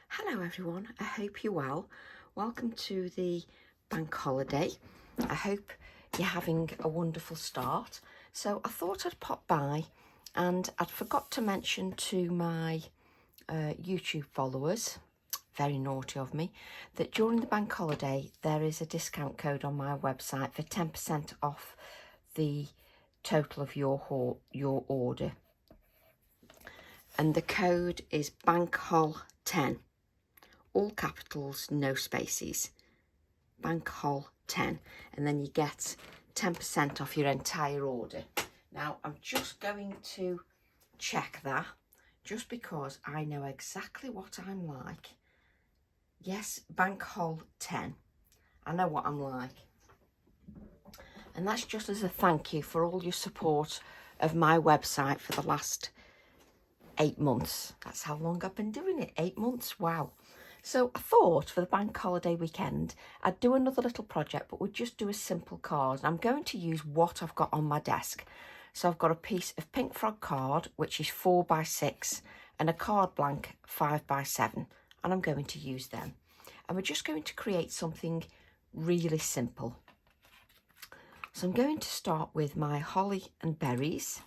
Hello everyone, I hope you're well. Welcome to the bank holiday. I hope you're having a wonderful start. So I thought I'd pop by, and I'd forgot to mention to my YouTube followers, very naughty of me, that during the bank holiday there is a discount code on my website for 10% off the total of your order. And the code is BANKHOL10. All capitals, no spaces. BANKHOL10, and then you get 10% off your entire order. Now I'm just going to check that, just because I know exactly what I'm like. Yes, BANKHOL10. I know what I'm like. And that's just as a thank you for all your support of my website for the last 8 months. That's how long I've been doing it. 8 months. Wow. So I thought for the bank holiday weekend, I'd do another little project, but we'd just do a simple card. I'm going to use what I've got on my desk. So I've got a piece of pink frog card, which is 4x6, and a card blank 5x7, and I'm going to use them. And we're just going to create something really simple. So I'm going to start with my holly and berries,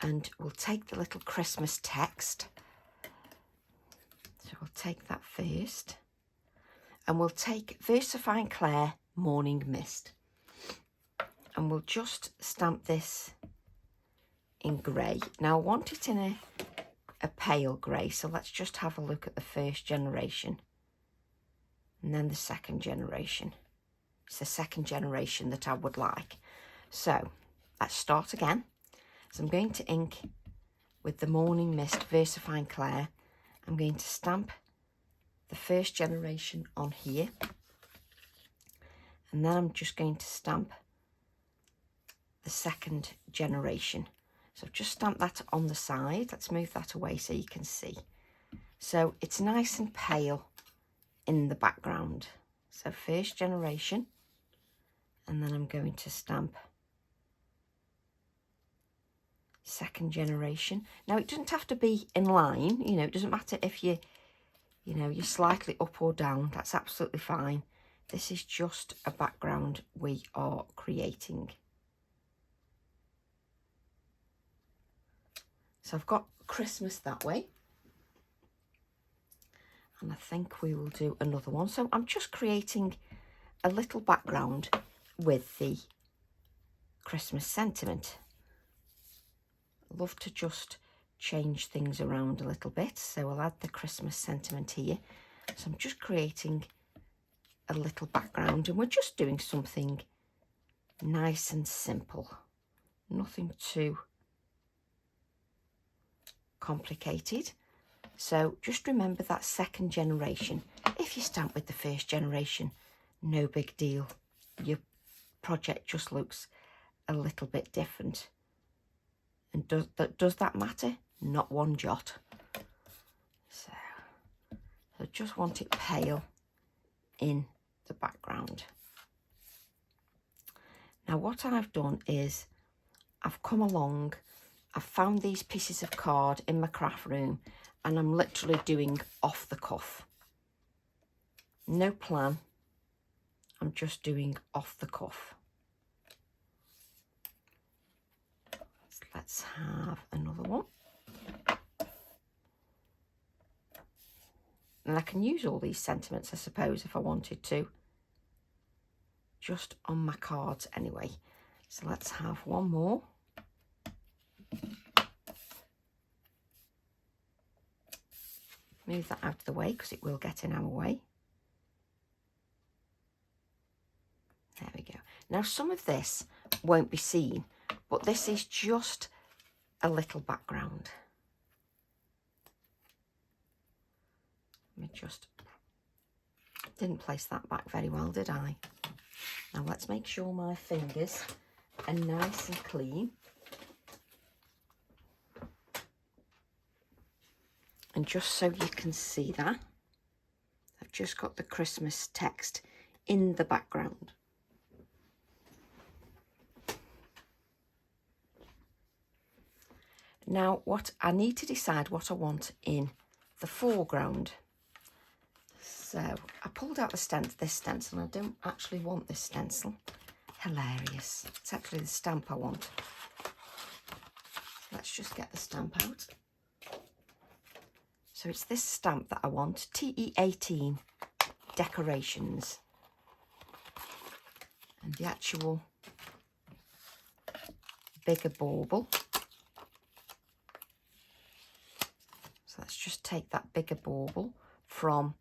and we'll take the little Christmas text. So we'll take that first, and we'll take Versifying Claire Morning Mist, and we'll just stamp this in grey. Now I want it in a pale grey, so let's just have a look at the first generation and then the second generation. It's the second generation that I would like. So let's start again. So I'm going to ink with the Morning Mist Versifying Claire. I'm going to stamp the first generation on here, and then I'm just going to stamp the second generation. So just stamp that on the side. Let's move that away so you can see. So it's nice and pale in the background. So first generation, and then I'm going to stamp second generation. Now it doesn't have to be in line, you know, it doesn't matter if you're slightly up or down, that's absolutely fine. This is just a background we are creating. So I've got Christmas that way, and I think we will do another one. So I'm just creating a little background with the Christmas sentiment. I love to just change things around a little bit, so I'll add the Christmas sentiment here. So I'm just creating a little background, and we're just doing something nice and simple, nothing too complicated. So just remember that second generation. If you stamp with the first generation, no big deal. Your project just looks a little bit different. And does that matter? Not one jot. So I just want it pale in the background. Now what I've done is I've come along, I've found these pieces of card in my craft room, and I'm literally doing off the cuff. No plan, I'm just doing off the cuff. Let's have another one. And I can use all these sentiments, I suppose, if I wanted to, just on my cards anyway. So let's have one more. Move that out of the way because it will get in our way. There we go. Now some of this won't be seen, but this is just a little background. Let me just, didn't place that back very well, did I? Now let's make sure my fingers are nice and clean. And just so you can see that, I've just got the Christmas text in the background. Now what I need to decide what I want in the foreground. So I pulled out this stencil, and I don't actually want this stencil. Hilarious. It's actually the stamp I want. Let's just get the stamp out. So it's this stamp that I want, TE18 Decorations. And the actual bigger bauble. So let's just take that bigger bauble from,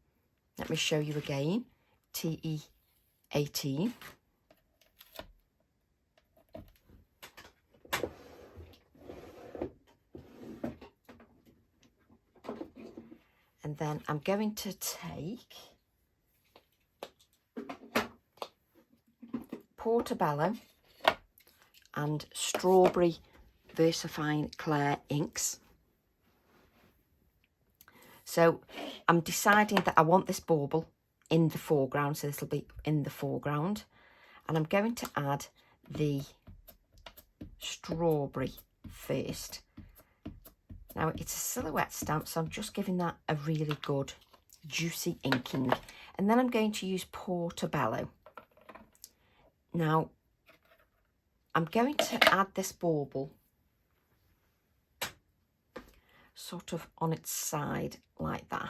let me show you again, TE18. And then I'm going to take Portobello and Strawberry VersaFine Clair inks. So I'm deciding that I want this bauble in the foreground, so this will be in the foreground. And I'm going to add the strawberry first. Now it's a silhouette stamp, so I'm just giving that a really good juicy inking. And then I'm going to use Portobello. Now I'm going to add this bauble sort of on its side like that.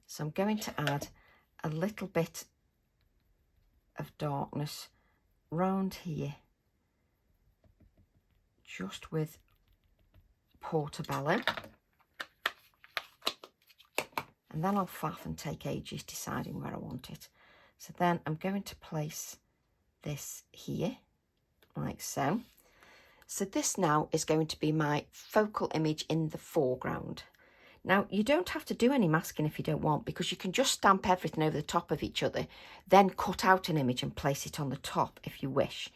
So I'm going to add a little bit of darkness round here, just with Portobello, and then I'll faff and take ages deciding where I want it. So then I'm going to place this here like so. So this now is going to be my focal image in the foreground. Now you don't have to do any masking if you don't want, because you can just stamp everything over the top of each other, then cut out an image and place it on the top if you wish.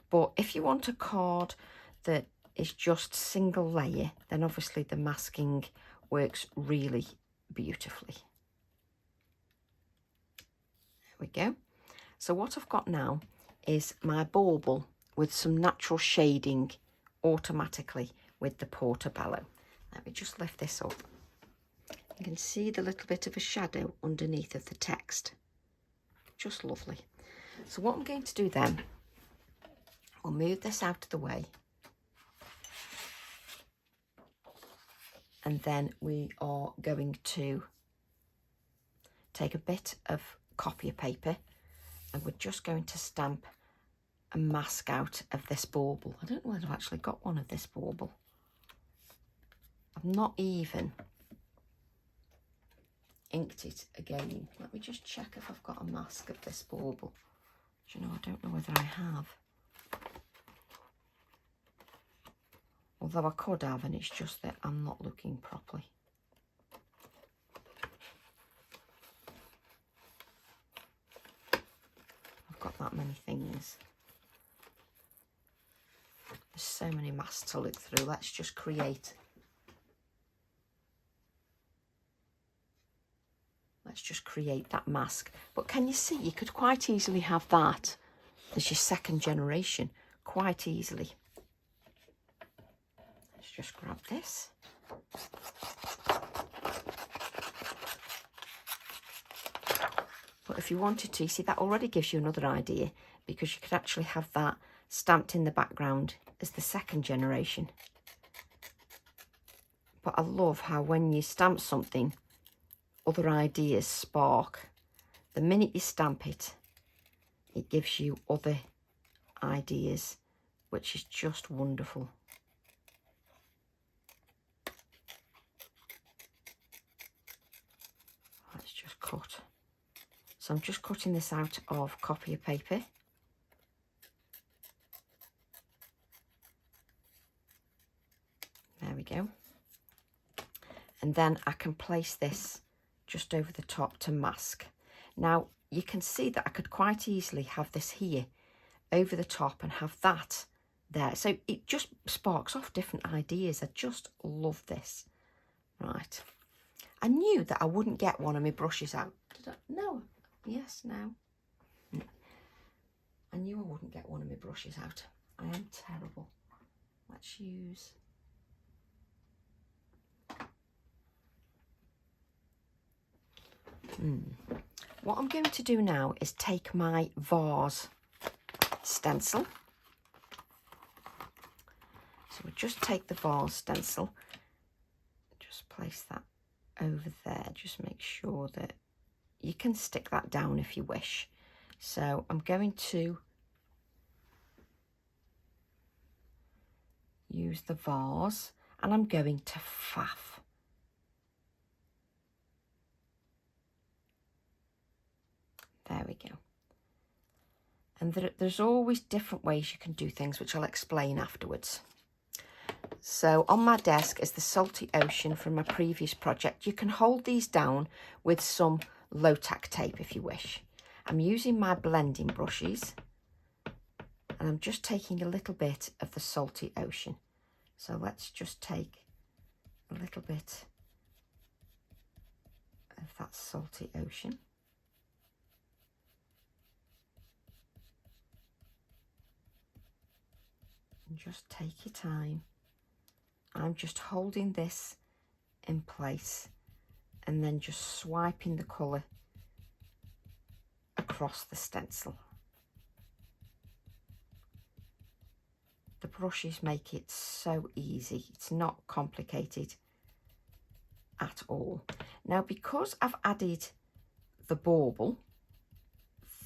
But if you want a card that is just single layer, then obviously the masking works really beautifully. There we go. So what I've got now is my bauble with some natural shading automatically with the Portobello. Let me just lift this up. You can see the little bit of a shadow underneath of the text. Just lovely. So what I'm going to do then, I'll move this out of the way. And then we are going to take a bit of copy paper, and we're just going to stamp a mask out of this bauble. I don't know whether I've actually got one of this bauble. I've not even inked it again. Let me just check if I've got a mask of this bauble. Do you know, I don't know whether I have. Although I could have, and it's just that I'm not looking properly. I've got that many things. There's so many masks to look through. Let's just create. Let's just create that mask. But can you see, you could quite easily have that as your second generation, quite easily. Let's just grab this. But if you wanted to, you see, that already gives you another idea, because you could actually have that stamped in the background as the second generation. But I love how when you stamp something, other ideas spark. The minute you stamp it, it gives you other ideas, which is just wonderful. Let's just cut. So I'm just cutting this out of copy paper. There we go. And then I can place this just over the top to mask. Now you can see that I could quite easily have this here over the top and have that there. So it just sparks off different ideas. I just love this. Right. I knew that I wouldn't get one of my brushes out. Did I? No. Yes, no. I knew I wouldn't get one of my brushes out. I am terrible. Let's use... What I'm going to do now is take my vase stencil. So we'll just take the vase stencil, just place that over there. Just make sure that you can stick that down if you wish. So I'm going to use the vase and I'm going to faff. There we go. And there's always different ways you can do things, which I'll explain afterwards. So on my desk is the Salty Ocean from my previous project. You can hold these down with some low-tack tape if you wish. I'm using my blending brushes and I'm just taking a little bit of the Salty Ocean. So let's just take a little bit of that Salty Ocean. And just take your time. I'm just holding this in place and then just swiping the colour across the stencil. The brushes make it so easy. It's not complicated at all. Now, because I've added the bauble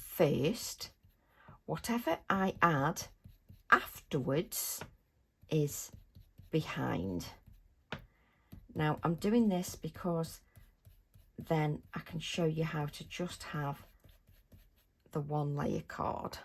first, whatever I add afterwards is behind. Now, I'm doing this because then I can show you how to just have the one layer card.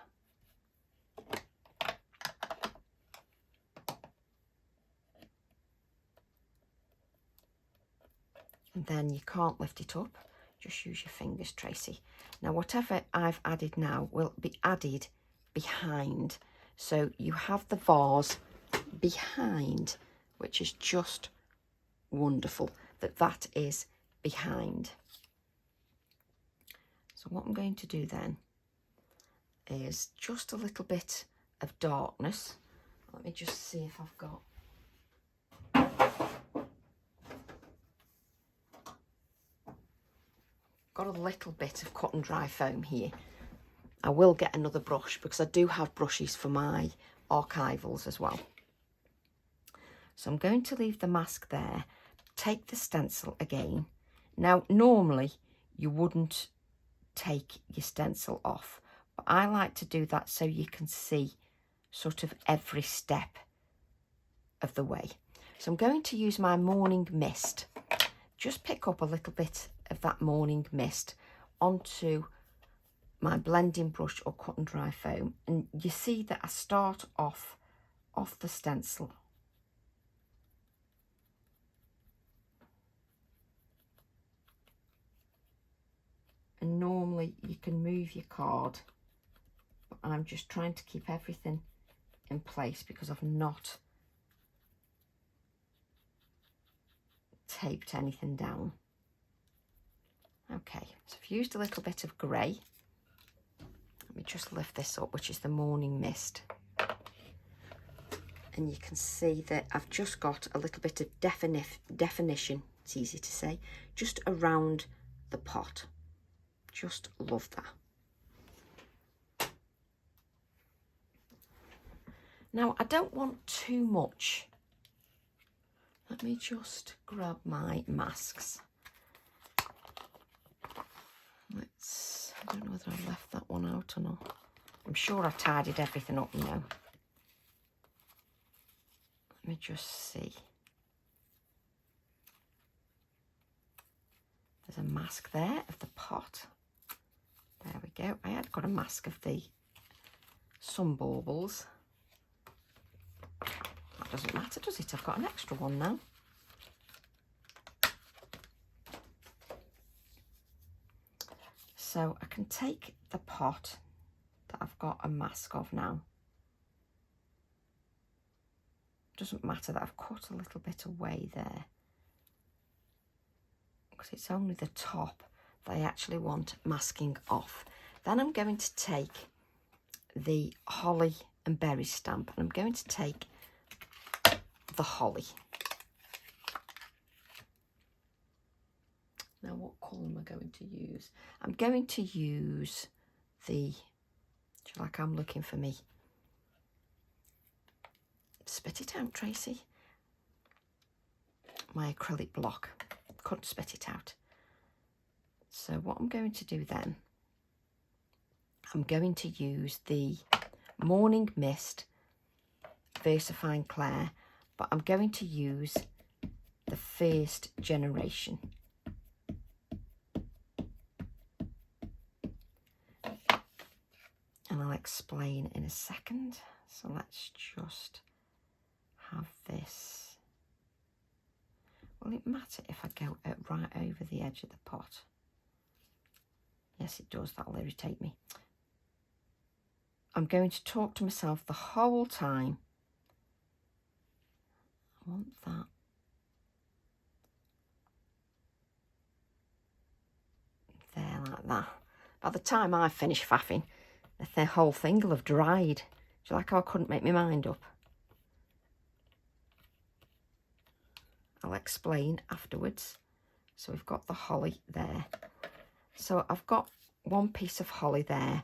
And then you can't lift it up, just use your fingers, Tracy. Now, whatever I've added now will be added behind. So you have the vase behind, which is just wonderful that is behind. So what I'm going to do then is just a little bit of darkness. Let me just see if I've got a little bit of cut and dry foam here. I will get another brush because I do have brushes for my archivals as well. So I'm going to leave the mask there, take the stencil again. Now, normally you wouldn't take your stencil off, but I like to do that so you can see sort of every step of the way. So I'm going to use my morning mist. Just pick up a little bit of that morning mist onto my blending brush or cut and dry foam, and you see that I start off the stencil. And normally you can move your card, but I'm just trying to keep everything in place because I've not taped anything down. Okay, so I've used a little bit of grey. Let me just lift this up, which is the morning mist. And you can see that I've just got a little bit of definition, it's easy to say, just around the pot. Just love that. Now, I don't want too much. Let me just grab my masks. I don't know whether I left that one out or not. I'm sure I've tidied everything up now. Let me just see. There's a mask there of the pot. There we go. I had got a mask of the sun baubles. That doesn't matter, does it? I've got an extra one now. So I can take the pot that I've got a mask of now. Doesn't matter that I've cut a little bit away there, because it's only the top that I actually want masking off. Then I'm going to take the holly and berry stamp, and I'm going to take the holly. Now, what colour am I going to use? I'm going to use the, like I'm looking for me. Spit it out, Tracy. My acrylic block. Couldn't spit it out. So what I'm going to do then, I'm going to use the Morning Mist VersaFine Clair, but I'm going to use the first generation. And I'll explain in a second. So let's just have this. Will it matter if I go right over the edge of the pot? Yes, it does. That'll irritate me. I'm going to talk to myself the whole time. I want that. There, like that. By the time I finish faffing, the whole thing will have dried. Do you like how I couldn't make my mind up? I'll explain afterwards. So we've got the holly there. So I've got one piece of holly there,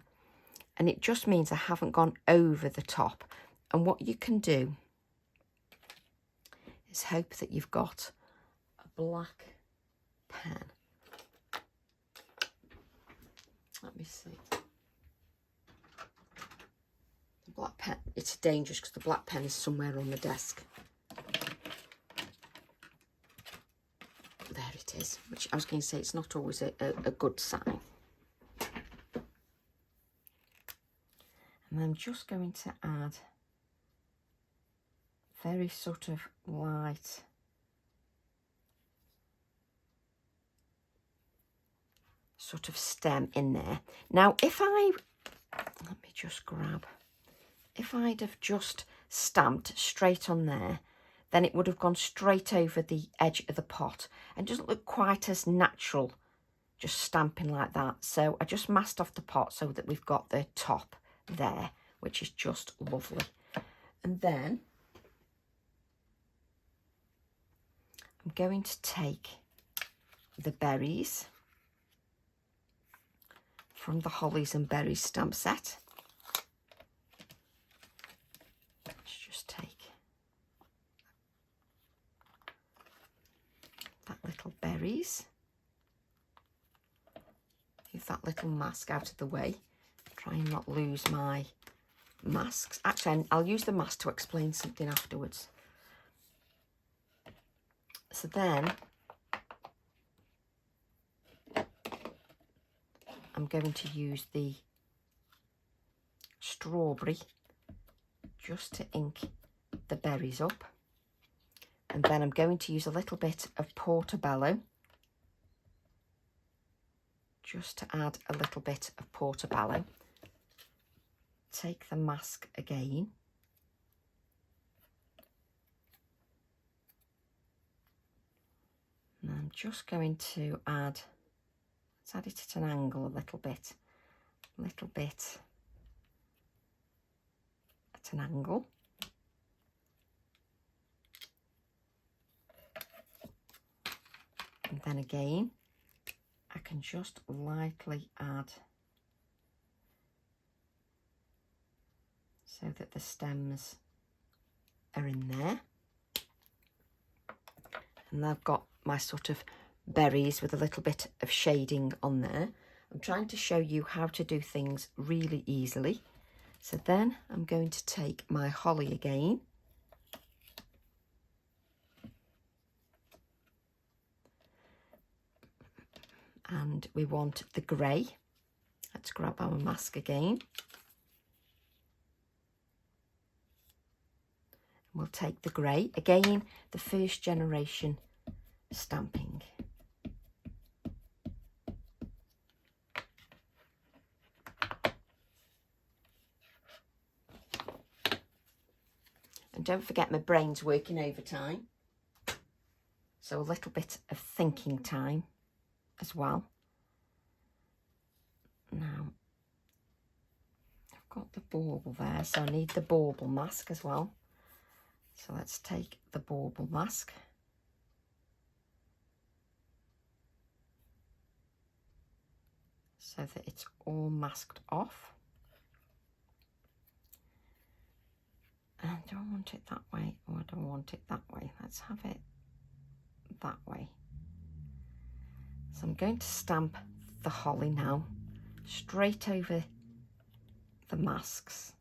and it just means I haven't gone over the top. And what you can do is hope that you've got a black pen. Let me see. The black pen, it's dangerous because the black pen is somewhere on the desk. There it is, which I was going to say it's not always a good sign. And I'm just going to add very sort of light sort of stem in there. Now, if let me just grab, if I'd have just stamped straight on there, then it would have gone straight over the edge of the pot and doesn't look quite as natural just stamping like that. So I just masked off the pot so that we've got the top there, which is just lovely. And then I'm going to take the berries from the Hollies and Berries stamp set. Let's just take that little berries. Move that little mask out of the way. Try and not lose my masks. Actually, I'll use the mask to explain something afterwards. So then I'm going to use the strawberry just to ink the berries up. And then I'm going to use a little bit of portobello just to add a little bit of portobello. Take the mask again. And I'm just going to add, let's add it at an angle a little bit at an angle. And then again, I can just lightly add so that the stems are in there. And I've got my sort of berries with a little bit of shading on there. I'm trying to show you how to do things really easily. So then I'm going to take my holly again. And we want the grey. Let's grab our mask again. We'll take the grey. Again, the first generation stamping. And don't forget, my brain's working overtime. So a little bit of thinking time as well. Now, I've got the bauble there, so I need the bauble mask as well. So let's take the bauble mask. so that it's all masked off. And do I want it that way or do I want it that way? Let's have it that way. So I'm going to stamp the holly now straight over the masks.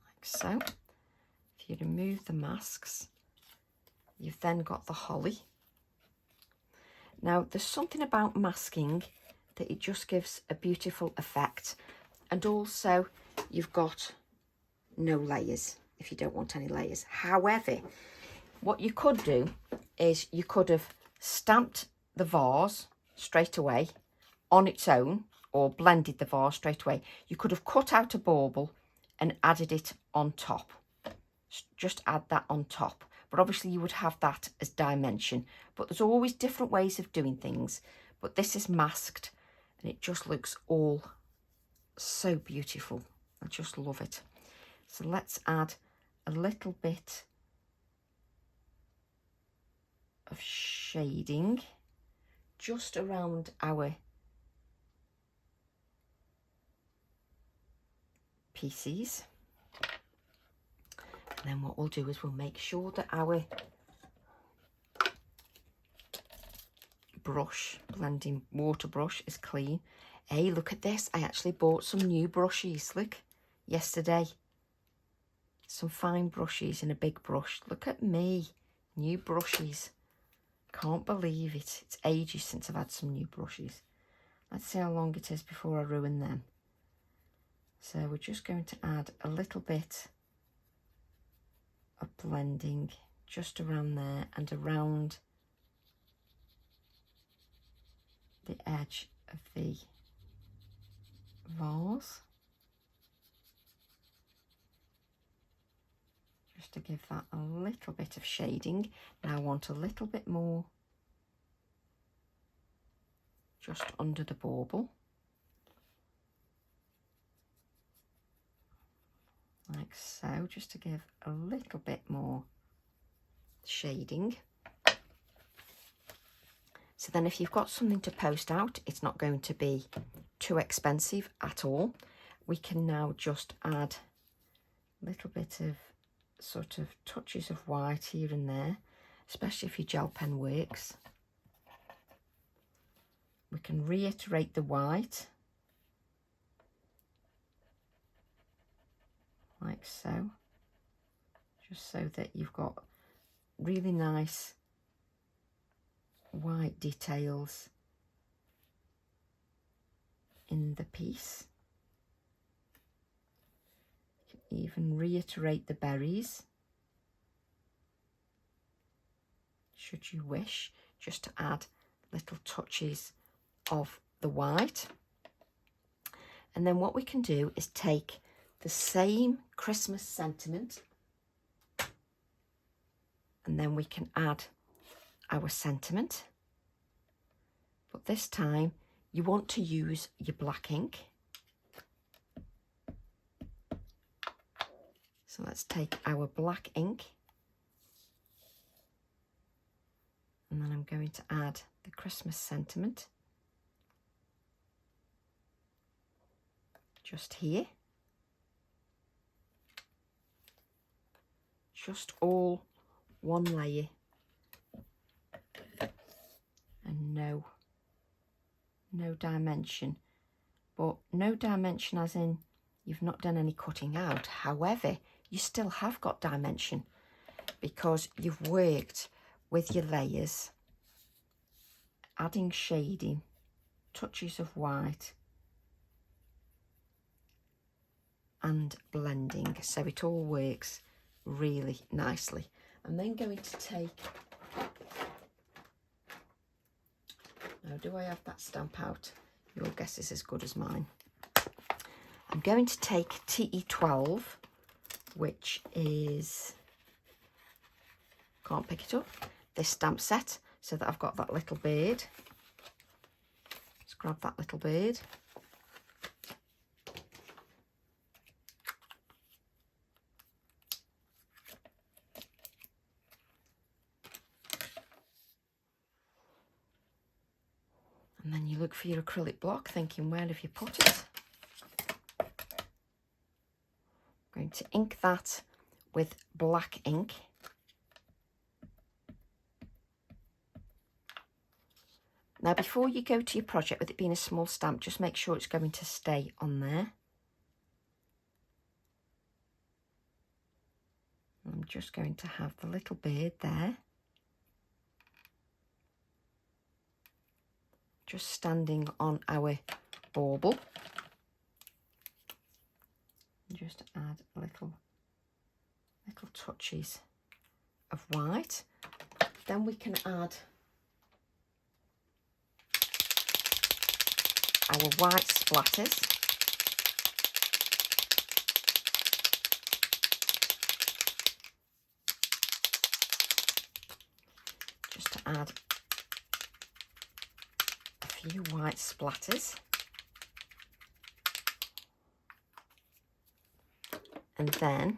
Like so. If you remove the masks, you've then got the holly. Now there's something about masking that it just gives a beautiful effect, and also you've got no layers if you don't want any layers. However, what you could do is you could have stamped the vase straight away on its own, or blended the vase straight away. You could have cut out a bauble and added it on top. Just add that on top, but obviously you would have that as dimension. But there's always different ways of doing things, but this is masked and it just looks all so beautiful. I just love it. So let's add a little bit of shading just around our pieces. And then what we'll do is we'll make sure that our brush, blending water brush, is clean. Hey, look at this. I actually bought some new brushes, look, yesterday. Some fine brushes and a big brush. Look at me, new brushes. Can't believe it. It's ages since I've had some new brushes. Let's see how long it is before I ruin them. So we're just going to add a little bit of blending just around there and around the edge of the vase, just to give that a little bit of shading. Now I want a little bit more just under the bauble, like so, just to give a little bit more shading. So then if you've got something to post out, it's not going to be too expensive at all. We can now just add a little bit of sort of touches of white here and there, especially if your gel pen works. We can reiterate the white, like so, just so that you've got really nice white details in the piece. You can even reiterate the berries, should you wish, just to add little touches of the white. And then what we can do is take the same Christmas sentiment, and then we can add our sentiment, but this time you want to use your black ink. So let's take our black ink, and then I'm going to add the Christmas sentiment just here, just all one layer, and no dimension, but no dimension as in you've not done any cutting out. However, you still have got dimension because you've worked with your layers, adding shading, touches of white and blending, so it all works really nicely. I'm then going to take, now do I have that stamp out? Your guess is as good as mine. I'm going to take TE12, which is, can't pick it up, this stamp set, so that I've got that little bird. Let's grab that little bird. And then you look for your acrylic block thinking, where have you put it? I'm going to ink that with black ink. Now before you go to your project, with it being a small stamp, just make sure it's going to stay on there. I'm just going to have the little bird there, just standing on our bauble. Just add little touches of white. Then we can add our white splatters. Just to add a few white splatters. And then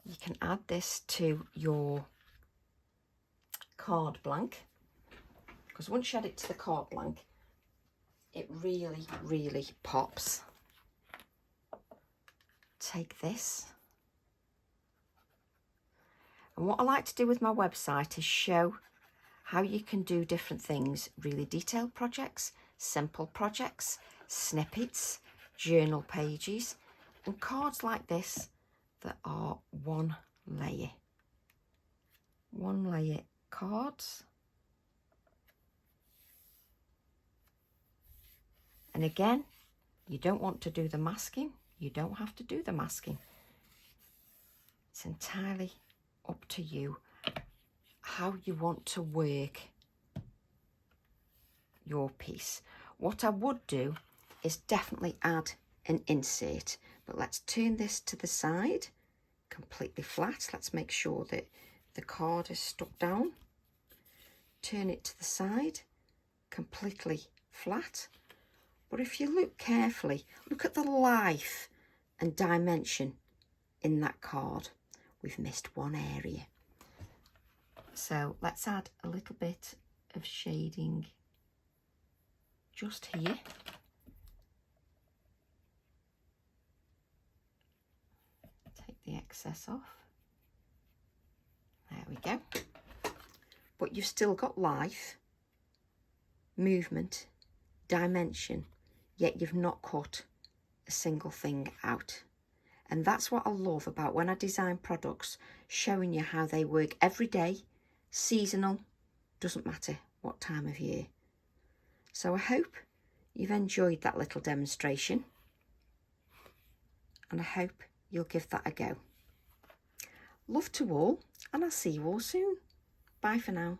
you can add this to your card blank, because once you add it to the card blank, it really, really pops. Take this. And what I like to do with my website is show how you can do different things, really detailed projects, simple projects, snippets, journal pages, and cards like this that are one layer cards. And again, you don't want to do the masking, you don't have to do the masking. It's entirely up to you how you want to work your piece. What I would do is definitely add an insert, but let's turn this to the side completely flat. Let's make sure that the card is stuck down. Turn it to the side completely flat. But if you look carefully, look at the life and dimension in that card. We've missed one area. So let's add a little bit of shading just here. Take the excess off. There we go. But you've still got life, movement, dimension, yet you've not cut a single thing out. And that's what I love about when I design products, showing you how they work every day, seasonal, doesn't matter what time of year. So I hope you've enjoyed that little demonstration, and I hope you'll give that a go. Love to all, and I'll see you all soon. Bye for now.